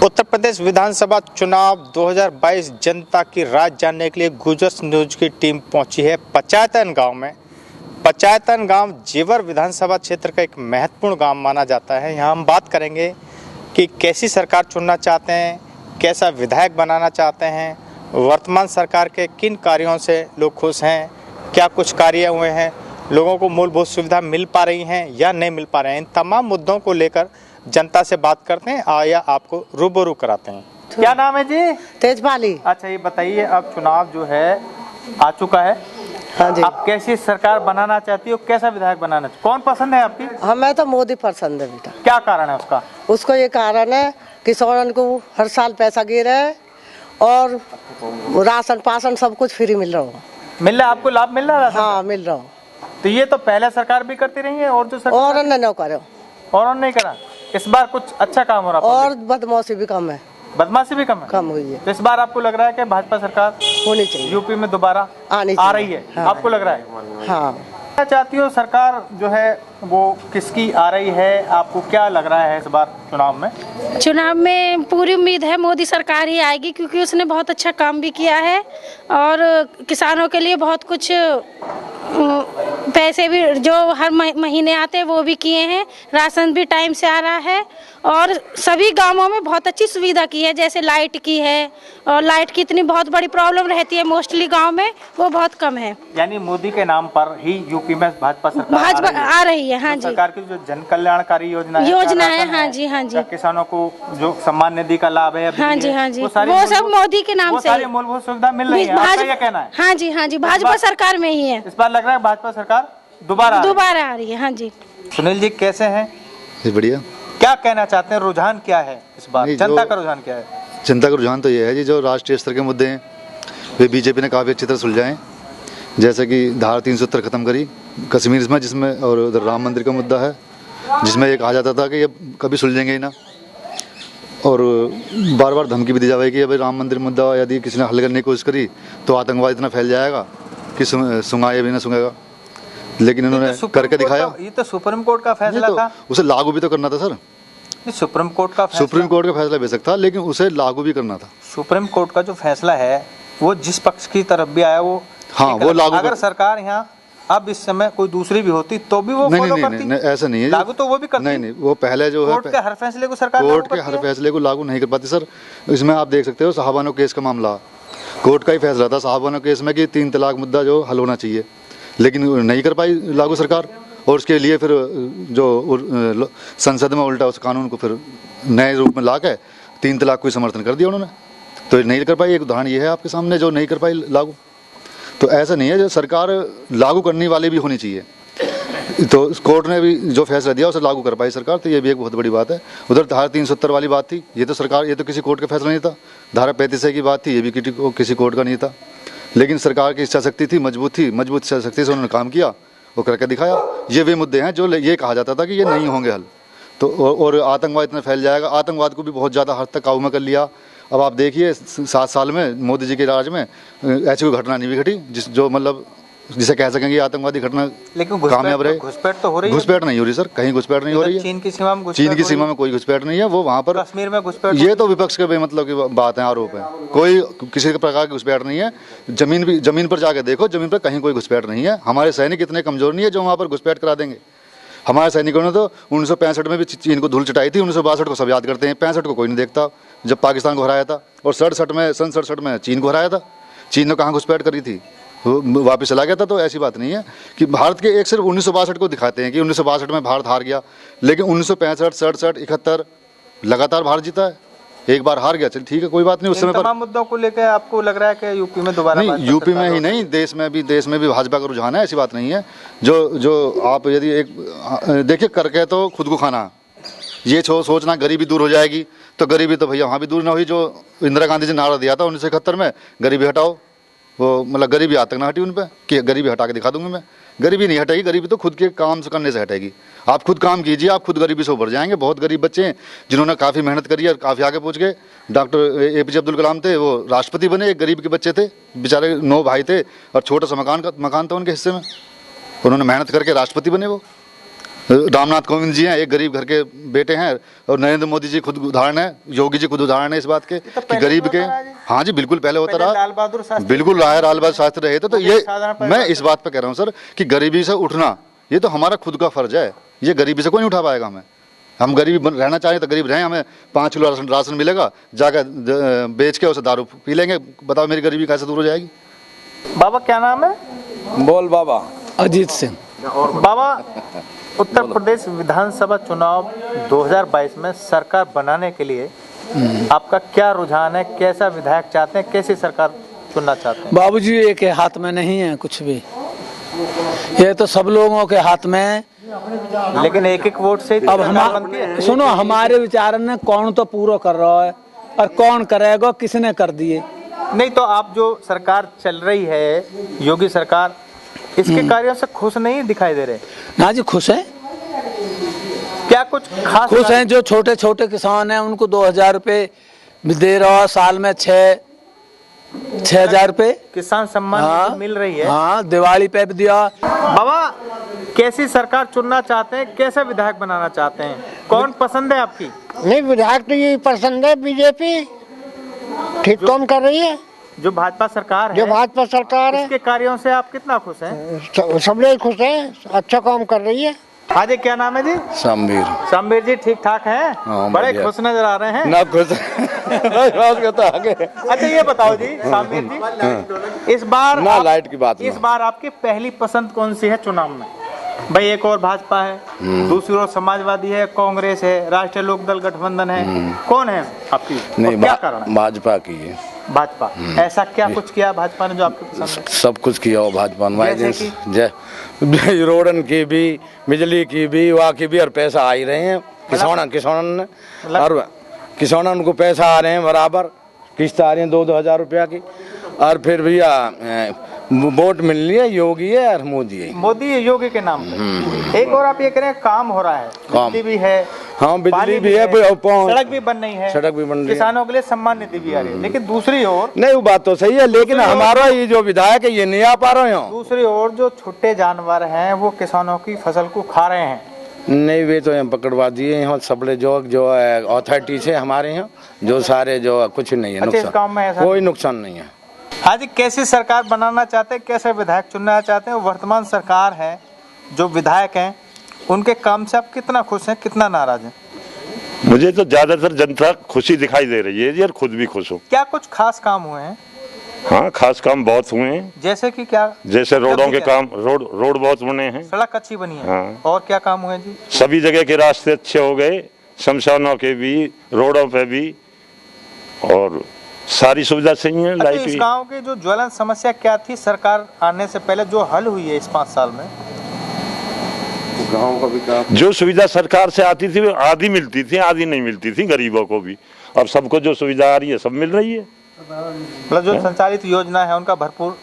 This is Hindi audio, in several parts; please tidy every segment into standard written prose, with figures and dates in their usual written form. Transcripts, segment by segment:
उत्तर प्रदेश विधानसभा चुनाव 2022 जनता की राय जानने के लिए गुजस न्यूज की टीम पहुंची है पचायतन गांव में। पचायतन गांव जेवर विधानसभा क्षेत्र का एक महत्वपूर्ण गांव माना जाता है। यहां हम बात करेंगे कि कैसी सरकार चुनना चाहते हैं, कैसा विधायक बनाना चाहते हैं, वर्तमान सरकार के किन कार्यों से लोग खुश हैं, क्या कुछ कार्य हुए हैं, लोगों को मूलभूत सुविधा मिल पा रही हैं या नहीं मिल पा रहे हैं। इन तमाम मुद्दों को लेकर जनता से बात करते हैं या आपको रूबरू कराते हैं। क्या नाम है जी? तेजपाली। अच्छा, ये बताइए, अब चुनाव जो है आ चुका है। हाँ जी। आप कैसी सरकार बनाना चाहती हो, कैसा विधायक बनाना चाहती हो, कौन पसंद है आपकी? हमें तो मोदी पसंद है बेटा। क्या कारण है उसका? उसको ये कारण है किसानों को हर साल पैसा गिर रहा है और राशन पासन सब कुछ फ्री मिल रहा हो। मिल रहा है आपको, लाभ मिल रहा है? हाँ मिल रहा हो। तो ये तो पहले सरकार भी करती रही है और जो सरकार और न करो और नहीं करा। इस बार कुछ अच्छा काम हो रहा है और बदमाशी भी कम है। बदमाशी भी कम हुई है। तो इस बार आपको लग रहा है कि भाजपा सरकार होनी चाहिए, यूपी में दोबारा आ रही है? हाँ। आपको लग रहा है? हाँ। क्या चाहती हो सरकार जो है वो किसकी आ रही है? आपको क्या लग रहा है इस बार चुनाव में? चुनाव में पूरी उम्मीद है मोदी सरकार ही आएगी, क्योंकि उसने बहुत अच्छा काम भी किया है और किसानों के लिए बहुत कुछ पैसे भी जो हर महीने आते हैं वो भी किए हैं। राशन भी टाइम से आ रहा है और सभी गांवों में बहुत अच्छी सुविधा की है, जैसे लाइट की है। और लाइट की इतनी बहुत बड़ी प्रॉब्लम रहती है मोस्टली गांव में, वो बहुत कम है। यानी मोदी के नाम पर ही यूपी में भाजपा सरकार आ रही है। हाँ जी। सरकार की जो जन कल्याणकारी योजना है हाँ जी, हाँ जी। किसानों को जो सम्मान निधि का लाभ है, हाँ जी, हाँ जी, वो सब मोदी के नाम से सारी मूलभूत सुविधा मिल रही है। आपका ये कहना है? हाँ जी, हाँ जी, भाजपा सरकार में ही है। इस बार लग रहा है भाजपा सरकार दोबारा आ रही है। हाँ जी। सुनील जी कैसे हैं? बढ़िया। क्या कहना चाहते हैं, रुझान क्या है इस बार? जनता का रुझान क्या है? जनता का रुझान तो ये है जी, जो राष्ट्रीय स्तर के मुद्दे हैं वे बीजेपी ने काफ़ी अच्छी तरह सुलझाए। जैसे कि धारा 370 खत्म करी कश्मीर में, जिसमें, और उधर राम मंदिर का मुद्दा है जिसमें ये कहा जाता था कि ये कभी सुलझेंगे ही ना, और बार बार धमकी भी दी जाए कि अभी राम मंदिर मुद्दा यदि किसी ने हल करने की कोशिश करी तो आतंकवाद इतना फैल जाएगा कि सुंगाए भी ना सुंगेगा। लेकिन इन्होंने करके दिखाया। ये तो सुप्रीम कोर्ट का फैसला था, उसे लागू भी तो करना था सर। सुप्रीम कोर्ट का फैसला बेशक था, लेकिन उसे लागू भी करना था। सुप्रीम कोर्ट का जो फैसला है वो जिस पक्ष की तरफ भी आया वो, हाँ, वो लागू। अगर सरकार यहाँ अब इस समय कोई दूसरी भी होती तो भी वो फॉलो करती? नहीं, ऐसा नहीं है, लागू तो वो भी करती। नहीं, वो पहले जो है कोर्ट के हर फैसले को सरकार लागू नहीं कर पाती सर। इसमें आप देख सकते हो साहबानो केस का मामला, कोर्ट का ही फैसला था साहबानो केस में कि 3 तलाक मुद्दा जो हल होना चाहिए, लेकिन नहीं कर पाई लागू सरकार। और उसके लिए फिर जो संसद में उल्टा उस कानून को फिर नए रूप में ला के 3 तलाक को समर्थन कर दिया उन्होंने, तो नहीं कर पाई। एक उदाहरण ये है आपके सामने, जो नहीं कर पाई लागू। तो ऐसा नहीं है, जो सरकार लागू करने वाली भी होनी चाहिए। तो कोर्ट ने भी जो फैसला दिया उसे लागू कर पाई सरकार, तो ये भी एक बहुत बड़ी बात है। उधर धारा 370 वाली बात थी, ये तो सरकार, ये तो किसी कोर्ट का फैसला नहीं था। धारा 35 की बात थी, ये भी किसी कोर्ट का नहीं था। लेकिन सरकार की इच्छा शक्ति थी, मजबूत इच्छा शक्ति से उन्होंने काम किया, वो करके दिखाया। ये वे मुद्दे हैं जो ये कहा जाता था कि ये नहीं होंगे हल। तो और आतंकवाद इतना फैल जाएगा, आतंकवाद को भी बहुत ज़्यादा हद तक काबू में कर लिया। अब आप देखिए 7 साल में मोदी जी के राज में ऐसी कोई घटना नहीं भी घटी जो मतलब जिसे कह सकेंगे आतंकवादी घटना कामयाब रहे। घुसपैठ तो हो रही है? घुसपैठ नहीं हो रही सर, कहीं घुसपैठ नहीं हो रही है। चीन की सीमा में कोई घुसपैठ नहीं है। वो वहाँ पर कश्मीर में घुसपैठ, ये तो विपक्ष के मतलब की बात है, आरोप है। कोई किसी प्रकार की घुसपैठ नहीं है। जमीन पर जाकर देखो, जमीन पर कहीं कोई घुसपैठ नहीं है। हमारे सैनिक इतने कमजोर नहीं है जो वहाँ पर घुसपैठ करा देंगे। हमारे सैनिकों ने तो 1965 में भी चीन को धूल चटाई थी, 1962 को सब याद करते हैं, 65 को कोई नहीं देखता जब पाकिस्तान को हराया था, और 67 में चीन को हराया था। चीन ने कहाँ घुसपैठ करी थी, वापस चला गया था। तो ऐसी बात नहीं है कि भारत के एक सिर्फ 1962 को दिखाते हैं कि 1962 में भारत हार गया, लेकिन 1965, 67, 71 लगातार भारत जीता है। एक बार हार गया, चल ठीक है, कोई बात नहीं। उस समय पर मुद्दों को लेकर आपको लग रहा है कि यूपी में दोबारा नहीं, यूपी में ही नहीं, देश में भी भाजपा का रुझान है, ऐसी बात नहीं है। जो आप यदि एक देखिए, करके तो खुद को खाना, ये सोचना गरीबी दूर हो जाएगी, तो गरीबी तो भैया वहाँ भी दूर ना हुई। जो इंदिरा गांधी जी ने नारा दिया था 1971 में, गरीबी हटाओ, वो मतलब गरीबी आज तक ना हटी उन पर कि गरीबी हटा के दिखा दूंगा मैं। गरीबी नहीं हटेगी, गरीबी तो खुद के काम से करने से हटेगी। आप खुद काम कीजिए, आप खुद गरीबी से उभर जाएंगे। बहुत गरीब बच्चे हैं जिन्होंने काफ़ी मेहनत करी और काफ़ी आगे पहुंच गए। डॉक्टर APJ अब्दुल कलाम थे, वो राष्ट्रपति बने, एक गरीब के बच्चे थे बेचारे, 9 भाई थे और छोटा सा मकान था उनके हिस्से में, उन्होंने मेहनत करके राष्ट्रपति बने वो। रामनाथ कोविंद जी हैं, एक गरीब घर के बेटे हैं, और नरेंद्र मोदी जी खुद उदाहरण है, योगी जी खुद उदाहरण है इस बात के कि गरीब के। हाँ जी, बिल्कुल पहले होता रहा, लाल बहादुर शास्त्री बिल्कुल रहा है, लाल बहादुर शास्त्री रहे थे। तो ये साधारण मैं इस बात पे कह रहा हूँ सर कि गरीबी से उठना ये तो हमारा खुद का फर्ज है, ये गरीबी से कोई नहीं उठा पाएगा हमें। हम गरीब रहना चाहें तो गरीब रहें, हमें 5 किलो राशन मिलेगा, जाकर बेच के उसे दारू पी लेंगे। बताओ मेरी गरीबी कैसे दूर हो जाएगी। बाबा क्या नाम है? बोल बाबा। अजीत सिंह। बाबा, उत्तर प्रदेश विधानसभा चुनाव 2022 में सरकार बनाने के लिए आपका क्या रुझान है? कैसा विधायक चाहते हैं? कैसी सरकार चुनना चाहते हैं? बाबूजी, ये के हाथ में नहीं है कुछ भी, ये तो सब लोगों के हाथ में है। लेकिन एक एक वोट से अब हम सुनो, हमारे विचार में कौन तो पूरा कर रहा है और कौन करेगा, किसने कर दिए। नहीं तो आप जो सरकार चल रही है, योगी सरकार, इसके कार्यों से खुश नहीं दिखाई दे रहे? ना जी, खुश है। क्या कुछ खास खुश हैं जो छोटे छोटे किसान हैं, उनको 2000 रुपये दे रहा है, साल में 6,000 रुपये किसान सम्मान निधि मिल रही है? हाँ, दिवाली पे भी दिया। बाबा, कैसी सरकार चुनना चाहते हैं? कैसे विधायक बनाना चाहते हैं? कौन पसंद है आपकी? नहीं, विधायक तो ये पसंद है, बीजेपी ठीक काम कर रही है। जो भाजपा सरकार है, जो भाजपा सरकार है, इसके कार्यों से आप कितना खुश हैं? सब लोग खुश हैं, अच्छा काम कर रही है। हाँ जी, क्या नाम है जी? शामवीर। शामवीर जी, ठीक ठाक हैं? हाँ, बड़े बढ़िया। खुश नजर आ रहे हैं। ना खुश आगे। अच्छा ये बताओ जी, शामवीर जी, इस बार ना लाइट की बात इस बार आपकी पहली पसंद कौन सी है चुनाव में? भाई, एक और भाजपा है, दूसरी ओर समाजवादी है, कांग्रेस है, राष्ट्रीय लोकदल गठबंधन है, कौन है आपकी? नहीं, क्या कारण? भाजपा की है। भाजपा। ऐसा क्या कुछ किया भाजपा ने जो आपको पसंद है? सब कुछ किया हो भाजपा ने, जैसे जय रोडन की भी, बिजली की भी, वहाँ की भी, और पैसा आ ही रहे हैं किसानन और किसानन को पैसा आ रहे हैं बराबर, किस्त आ रही है 2-2 हजार रुपया की। और फिर भैया वोट मिल रही है, योगी है और मोदी है। मोदी योगी के नाम पे। एक और आप ये कह रहे हैं काम हो रहा है, बिजली भी है, हाँ बिजली भी है, सड़क भी बन रही है, सड़क भी बन रही है, किसानों के लिए सम्मान निधि भी आ रही है। लेकिन दूसरी ओर, नहीं वो बात तो सही है, लेकिन हमारा ये जो विधायक है ये नहीं आ पा रहे हैं। दूसरी ओर जो छोटे जानवर हैं वो किसानों की फसल को खा रहे हैं। नहीं, वे तो यहाँ पकड़वा दिए यहाँ सबले जो अथॉरिटी से हमारे यहाँ, जो सारे जो कुछ नहीं है अच्छा, इस काम में नुकसान, कोई नुकसान नहीं है। हाँ जी, कैसी सरकार बनाना चाहते हैं? कैसे विधायक चुनना चाहते हैं? वर्तमान सरकार है, जो विधायक हैं, उनके काम से आप कितना खुश हैं, कितना नाराज हैं? मुझे तो ज्यादातर जनता खुशी दिखाई दे रही है जी, और खुद भी खुश हूँ। क्या कुछ खास काम हुए हैं? हाँ, खास काम बहुत हुए हैं। जैसे कि क्या? जैसे रोडों के काम, रोड बहुत बने हैं, सड़क अच्छी बनी है। हाँ। और क्या काम हुए जी? सभी जगह के रास्ते अच्छे हो गए, शमशानों के भी, रोडों पे भी, और सारी सुविधा सही है। अच्छा, लाइट इस भी। गांव की जो ज्वलन समस्या क्या थी सरकार आने से पहले, जो हल हुई है इस 5 साल में? गाँव का विकास, जो सुविधा सरकार से आती थी वो आधी मिलती थी, आधी नहीं मिलती थी गरीबों को भी। अब सबको जो सुविधा आ रही है सब मिल रही है, मतलब जो संचालित योजना है उनका भरपूर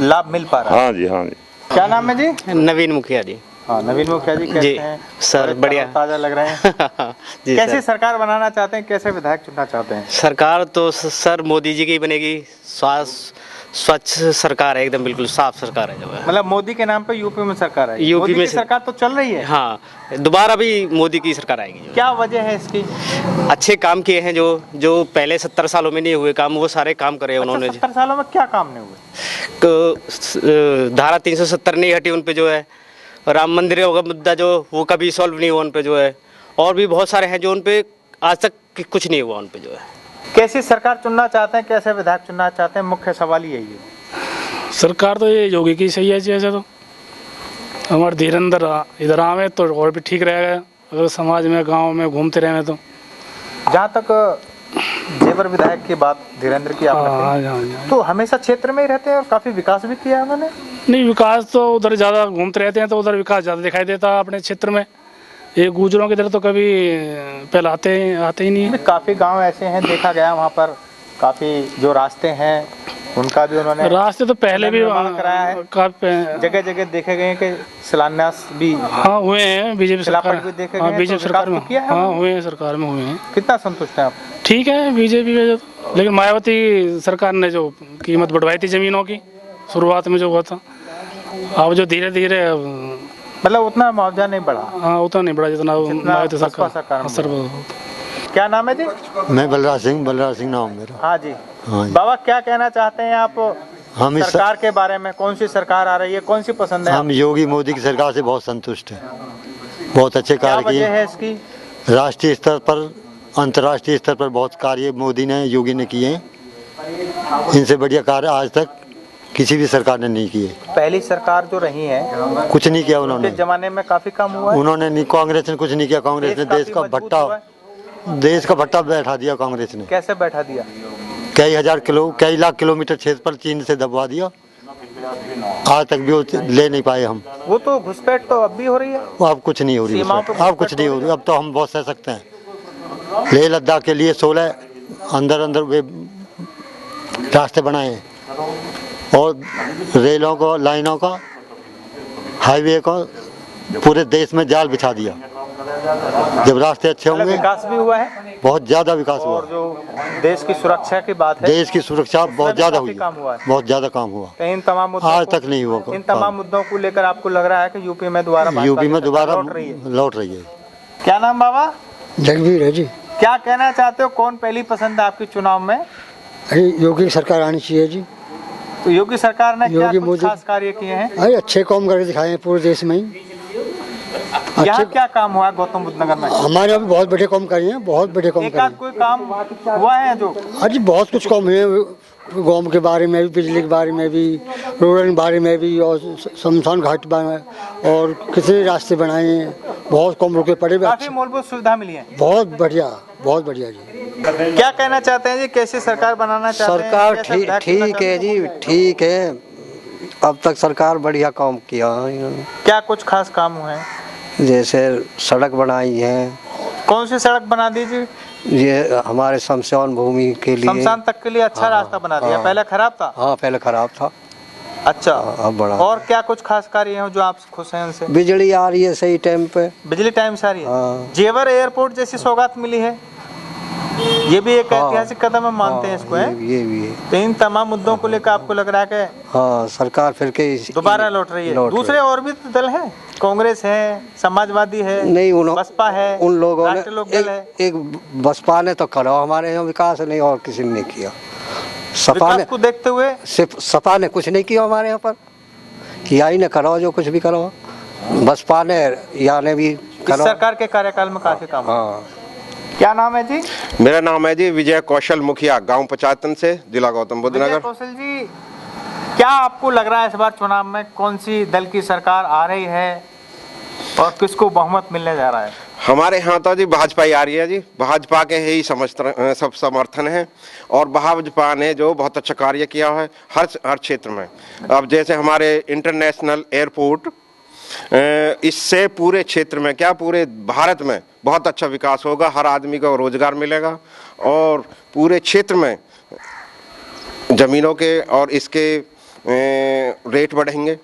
लाभ मिल पा रहा है। हाँ जी, हाँ जी। क्या नाम है जी? नवीन मुखिया जी। हाँ, नवीन मुखिया जी, कैसे जी, हैं? सर, बड़े बढ़िया। ताजा लग रहे हैं। जी कैसी सर। सरकार बनाना चाहते हैं? कैसे विधायक चुनना चाहते हैं? सरकार तो सर मोदी जी की बनेगी, स्वच्छ सरकार है, एकदम बिल्कुल साफ सरकार है जो है। मतलब मोदी के नाम पे यूपी में सरकार है? यूपी मोदी में की सरकार तो चल रही है। हाँ, दोबारा भी मोदी की सरकार आएगी जो। क्या वजह है इसकी? अच्छे काम किए हैं, जो पहले 70 सालों में नहीं हुए काम, वो सारे काम करे उन्होंने। 70 सालों में क्या काम नहीं हुए? तो धारा 370 नहीं हटी उन पे जो है, राम मंदिर का मुद्दा जो वो कभी सॉल्व नहीं हुआ उन पे जो है, और भी बहुत सारे हैं जो उन पे आज तक कुछ नहीं हुआ उन पे जो है। कैसी सरकार चुनना चाहते हैं? कैसे विधायक चुनना चाहते हैं? मुख्य सवाल यही है। सरकार तो ये योगी की सही है। जैसे तो हमारे धीरेन्द्र इधर आवे तो और भी ठीक रहेगा, अगर समाज में गांव में घूमते रहे तो। जहाँ तक जेवर विधायक की बात धीरेन्द्र की आपने कही, तो हमेशा क्षेत्र में ही रहते हैं और काफी विकास भी किया है उन्होंने। नहीं, विकास तो उधर ज़्यादा घूमते रहते हैं तो उधर विकास ज़्यादा दिखाई देता है अपने क्षेत्र में। ये गुजरों की तरह तो कभी पहले आते ही नहीं है। काफी गांव ऐसे हैं, देखा गया वहाँ पर काफी जो रास्ते हैं उनका भी उन्होंने, रास्ते तो पहले भी निर्माण कराया है। काफी जगह जगह देखे गए कि शिलान्यास भी हाँ हुए हैं बीजेपी सरकार। भी देखे हाँ, गए, बीजेपी तो सरकार में विकास तो किया है हाँ उन्होंने। हुए हैं, सरकार में हुए हैं। कितना संतुष्ट हैं आप? ठीक है बीजेपी में, लेकिन मायावती सरकार ने जो कीमत बढ़वाई थी जमीनों की शुरुआत में जो हुआ था, अब जो धीरे धीरे मतलब उतना मुआवजा नहीं बढ़ा। हाँ उतना नहीं बढ़ा जितना मांगे थे बसपा सरकार में सर। क्या नाम है जी? मैं बलराज सिंह नाम मेरा। हाँ जी। हाँ जी। बाबा क्या कहना चाहते हैं आप हम इस सरकार के बारे में? कौन सी सरकार आ रही है, कौन सी पसंद है? हम योगी मोदी की सरकार से बहुत संतुष्ट हैं। बहुत अच्छे क्या कार्य वजह है किए। इसकी? राष्ट्रीय स्तर पर, अंतर्राष्ट्रीय स्तर पर बहुत कार्य मोदी ने, योगी ने किए हैं। इनसे बढ़िया कार्य आज तक किसी भी सरकार ने नहीं किए। पहली सरकार जो रही है कुछ नहीं किया उन्होंने। जमाने में काफी कम हुआ है। उन्होंने नहीं, कांग्रेस ने कुछ नहीं किया। कांग्रेस ने देश का भट्टा बैठा दिया। कांग्रेस ने कैसे बैठा दिया? कई लाख किलोमीटर क्षेत्र पर चीन से दबवा दिया। आज तक भी वो ले नहीं पाए हम। वो तो घुसपैठ तो अब भी हो रही है। अब कुछ नहीं हो रही, अब कुछ नहीं हो रही। अब तो हम बहुत सह सकते हैं। लेह लद्दाख के लिए 16 अंदर वे रास्ते बनाए और रेलों को, लाइनों का, हाईवे को पूरे देश में जाल बिछा दिया। जब रास्ते अच्छे होंगे। विकास भी हुआ है, बहुत ज्यादा विकास हुआ। और जो देश की सुरक्षा की बात है, देश की सुरक्षा बहुत ज्यादा हुई, बहुत ज्यादा काम हुआ। इन तमाम आज तक नहीं हुआ। इन तमाम मुद्दों को लेकर आपको लग रहा है कि यूपी में दोबारा लौट रही है। क्या नाम बाबा? जगवीर है जी। क्या कहना चाहते हो, कौन पहली पसंद है आपकी चुनाव में? अरे योगी की सरकार आनी चाहिए जी। तो योगी सरकार ने क्या कुछ मोदी खास कार्य किए हैं? अरे अच्छे काम करके दिखाए हैं पूरे देश में ही। यहाँ क्या काम हुआ है गौतम बुद्ध नगर में? हमारे यहाँ भी बहुत बड़े काम करे हैं, बहुत बड़े काम करे हैं। कोई काम हुआ है जो? अरे बहुत कुछ काम है, गाँव के बारे में भी, बिजली के बारे में भी, रोड के बारे में भी, और शमशान घाट बनाए और कितने रास्ते बनाए हैं। बहुत कम रुके पड़े। काफी मूलभूत सुविधा मिली है। बहुत बढ़िया जी। क्या कहना चाहते हैं जी, कैसी सरकार बनाना चाहते हैं? सरकार ठीक है जी, ठीक है। अब तक सरकार बढ़िया काम किया है। क्या कुछ खास काम हुए हैं? जैसे सड़क बनाई है। कौन सी सड़क बना दी जी? ये हमारे शमशान भूमि के लिए, शमशान तक के लिए अच्छा रास्ता बना दिया। पहले खराब था? हाँ पहले खराब था। अच्छा, अब बड़ा। और क्या कुछ खास कार्य है जो आप खुश हैं उनसे? बिजली आ रही है सही टाइम पे। बिजली टाइम से आ रही है। जेवर एयरपोर्ट जैसी सौगात मिली है, ये भी एक ऐतिहासिक कदम हम मानते हैं इसको। ये भी है। तो इन तमाम मुद्दों को लेकर आपको लग रहा है कि हाँ सरकार फिर के दोबारा लौट रही है? दूसरे और भी दल हैं, कांग्रेस है, समाजवादी है, नहीं, बसपा है, उन लोगों ने एक बसपा ने तो करा हमारे यहाँ विकास, नहीं और किसी ने नहीं किया। सपा ने को देखते हुए सिर्फ सपा ने कुछ नहीं किया हमारे यहाँ पर। किया ही ने करो जो कुछ भी करो। बसपा ने या ने भी करो। सरकार के कार्यकाल में काफी काम। हाँ। क्या नाम है जी? मेरा नाम है जी विजय कौशल मुखिया, गांव पचातन से, जिला गौतम बुद्ध नगर। कौशल जी, क्या आपको लग रहा है इस बार चुनाव में कौन सी दल की सरकार आ रही है और किसको बहुमत मिलने जा रहा है? हमारे यहाँ तो जी भाजपा ही आ रही है जी। भाजपा के ही सब समर्थन है, और भाजपा ने जो बहुत अच्छा कार्य किया है हर क्षेत्र में। अब जैसे हमारे इंटरनेशनल एयरपोर्ट, इससे पूरे क्षेत्र में क्या पूरे भारत में बहुत अच्छा विकास होगा। हर आदमी को रोजगार मिलेगा और पूरे क्षेत्र में जमीनों के और इसके रेट बढ़ेंगे।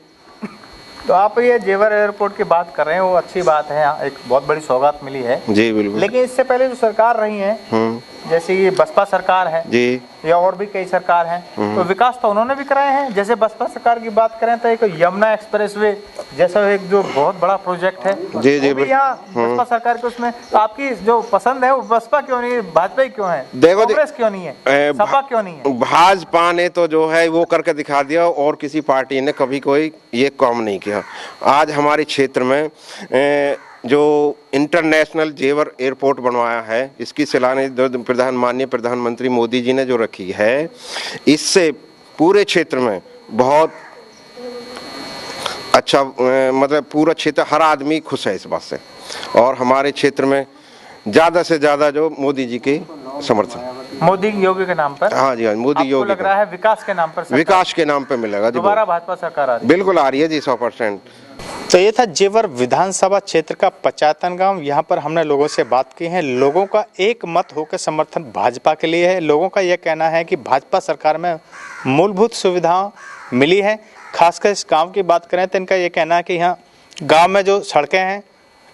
तो आप ये जेवर एयरपोर्ट की बात कर रहे हैं, वो अच्छी बात है, एक बहुत बड़ी सौगात मिली है जी बिल्कुल। लेकिन इससे पहले जो सरकार रही है, जैसे ये बसपा सरकार है जी, या और भी कई सरकार हैं, तो विकास तो उन्होंने भी कराए हैं। जैसे बसपा सरकार की बात करें तो एक यमुना एक्सप्रेसवे जैसा एक जो बहुत बड़ा प्रोजेक्ट है जी जी, यहाँ बसपा सरकार के उसमें। तो आपकी जो पसंद है वो बसपा क्यों नहीं, भाजपा क्यों है? देखो कांग्रेस क्यों नहीं है, सपा क्यों नहीं है? भाजपा ने तो जो है वो करके दिखा दिया, और किसी पार्टी ने कभी कोई ये काम नहीं किया। आज हमारे क्षेत्र में जो इंटरनेशनल जेवर एयरपोर्ट बनवाया है, इसकी शिलान्यास माननीय प्रधानमंत्री मोदी जी ने जो रखी है, इससे पूरे क्षेत्र में बहुत अच्छा, मतलब पूरा क्षेत्र हर आदमी खुश है इस बात से। और हमारे क्षेत्र में ज़्यादा से ज़्यादा जो मोदी जी के समर्थन, मोदी योगी के नाम पर। हाँ जी, हाँ मोदी योगी लग रहा है विकास के नाम पर, विकास के नाम पे मिलेगा। दोबारा भाजपा सरकार आ रही है? बिल्कुल आ रही है जी, 100%। तो ये था जेवर विधानसभा क्षेत्र का पचातन गांव। यहाँ पर हमने लोगों से बात की है। लोगों का एक मत होकर समर्थन भाजपा के लिए है। लोगों का यह कहना है कि भाजपा सरकार में मूलभूत सुविधाएं मिली है। खासकर इस गांव की बात करें तो इनका ये कहना है कि यहाँ गांव में जो सड़कें हैं,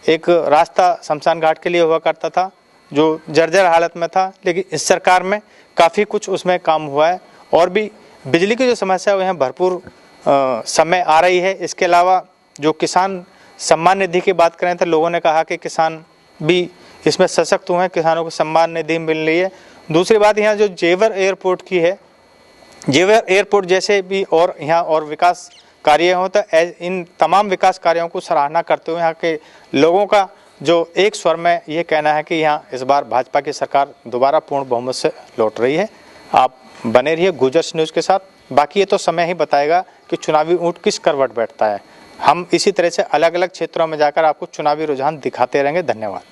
एक रास्ता शमशान घाट के लिए हुआ करता था जो जर्जर हालत में था, लेकिन इस सरकार में काफ़ी कुछ उसमें काम हुआ है। और भी बिजली की जो समस्या है वो यहाँ भरपूर समय आ रही है। इसके अलावा जो किसान सम्मान निधि की बात करें तो लोगों ने कहा कि किसान भी इसमें सशक्त हुए हैं, किसानों को सम्मान निधि मिल रही है। दूसरी बात यहाँ जो जेवर एयरपोर्ट की है, जेवर एयरपोर्ट जैसे भी और यहाँ और विकास कार्य हों तो इन तमाम विकास कार्यों को सराहना करते हुए यहाँ के लोगों का जो एक स्वर में ये कहना है कि यहाँ इस बार भाजपा की सरकार दोबारा पूर्ण बहुमत से लौट रही है। आप बने रहिए गुजर्स न्यूज़ के साथ, बाकी ये तो समय ही बताएगा कि चुनावी ऊँट किस करवट बैठता है। हम इसी तरह से अलग अलग क्षेत्रों में जाकर आपको चुनावी रुझान दिखाते रहेंगे। धन्यवाद।